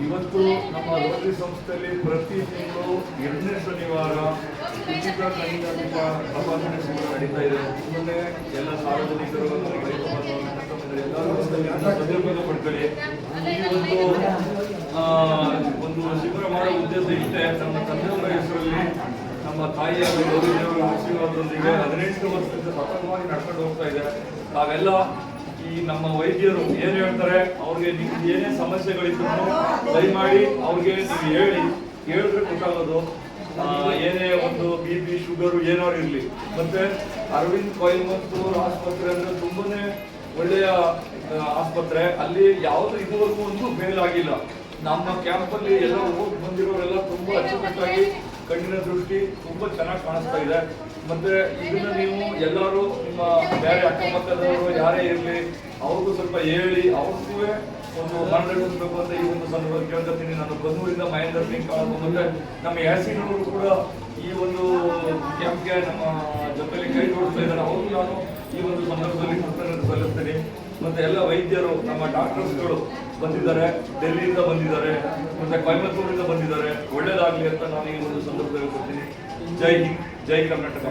ಇವತ್ತು ನಮ್ಮ ರೋಟರಿ ಸಂಸ್ಥೆಯಲ್ಲಿ ಪ್ರತಿ ತಿಂಗಳು 2ನೇ ಶನಿವಾರ ಉಚಿತ ಕಣ್ಣಿನ ತಪಾಸಣೆ ಶಿಬಿರ ನಡೀತಾ ಇದೆ. ಸುಮ್ಮನೆ ಎಲ್ಲ ಸಾರ್ವಜನಿಕರು ಎಲ್ಲರೂ ಸದುಪಯೋಗ ಪಡ್ಕೊಳ್ಳಿ. ಈ ಒಂದು ಶಿಬಿರ ಮಾಡೋ ಉದ್ದೇಶ ಇಷ್ಟೇ. ನಮ್ಮ ತಂದೆಯವರ ಹೆಸರಲ್ಲಿ ನಮ್ಮ ತಾಯಿಯ ಗೌರಿದೇವರ ಆಶೀರ್ವಾದದೊಂದಿಗೆ 18 ವರ್ಷದಿಂದ ಸತತವಾಗಿ ನಡ್ಕೊಂಡು ಹೋಗ್ತಾ ಇದೆ. ತಾವೆಲ್ಲ ಈ ನಮ್ಮ ವೈದ್ಯರು ಏನು ಹೇಳ್ತಾರೆ, ಅವ್ರಿಗೆ ನಿಮ್ಗೆ ಏನೇ ಸಮಸ್ಯೆಗಳಿದ್ರು ದಯಮಾಡಿ ಅವ್ರಿಗೆ ನೀವು ಹೇಳಿದ್ರೆ ಗೊತ್ತಾಗೋದು. ಏನೇ ಒಂದು BP ಶುಗರು ಏನಾದ್ರು ಇರಲಿ. ಮತ್ತೆ ಅರವಿಂದ್ ಕೊಯಮತ್ತೂರು ಆಸ್ಪತ್ರೆ ಅಂದ್ರೆ ತುಂಬಾನೇ ಒಳ್ಳೆಯ ಆಸ್ಪತ್ರೆ. ಅಲ್ಲಿ ಯಾವುದು ಇದುವರೆಗೂ ಒಂದು ಫೇಲ್ ಆಗಿಲ್ಲ. ನಮ್ಮ ಕ್ಯಾಂಪಲ್ಲಿ ಎಲ್ಲ ಹೋಗಿ ಬಂದಿರೋರೆಲ್ಲ ತುಂಬಾ ಅಚ್ಚುಕಟ್ಟಾಗಿ ಕಣ್ಣಿನ ದೃಷ್ಟಿ ತುಂಬಾ ಚೆನ್ನಾಗಿ ಕಾಣಿಸ್ತಾ ಇದೆ. ಮತ್ತೆ ಇದನ್ನ ನೀವು ಎಲ್ಲರೂ ನಿಮ್ಮ ಬೇರೆ ಅಕ್ಕಪಕ್ಕದವರು ಯಾರೇ ಇರಲಿ ಅವ್ರಿಗೂ ಸ್ವಲ್ಪ ಹೇಳಿ ಅವ್ರಿಗೂ ಒಂದು ಮನರಂಜಿಸಬೇಕು ಅಂತ ಈ ಒಂದು ಸಂದರ್ಭದಲ್ಲಿ ಕೇಳ್ಕೊತೀನಿ. ನಾನು ಬನ್ನೂರಿಂದ ಮಹೇಂದ್ರ ಸಿಂಗ್ ಮತ್ತೆ ನಮ್ಮ ಯಾಸಿನವರು ಕೂಡ ಈ ಒಂದು ಕ್ಯಾಂಪ್ಗೆ ನಮ್ಮ ಜೊತೆಲಿ ಕೈ ಜೋಡಿಸ್ತಾ ಇದ್ದಾರೆ. ಅವರು ನಾನು ಈ ಒಂದು ಸಂದರ್ಭದಲ್ಲಿ ಕೃತಜ್ಞತೆ ಸಲ್ಲಿಸ್ತೀನಿ. ಮತ್ತೆ ಎಲ್ಲ ವೈದ್ಯರು ನಮ್ಮ ಡಾಕ್ಟರ್ಸ್ಗಳು ಬಂದಿದ್ದಾರೆ, ಡೆಲ್ಲಿಯಿಂದ ಬಂದಿದ್ದಾರೆ, ಮತ್ತೆ ಕೊಯಮತ್ತೂರಿಂದ ಬಂದಿದ್ದಾರೆ. ಒಳ್ಳೇದಾಗಲಿ ಅಂತ ನಾನು ಈ ಒಂದು ಸಂದರ್ಭದಲ್ಲಿ ಹೇಳ್ಕೊಡ್ತೀನಿ. ಜೈ ಹಿಂದ್, ಜೈ ಕರ್ನಾಟಕ.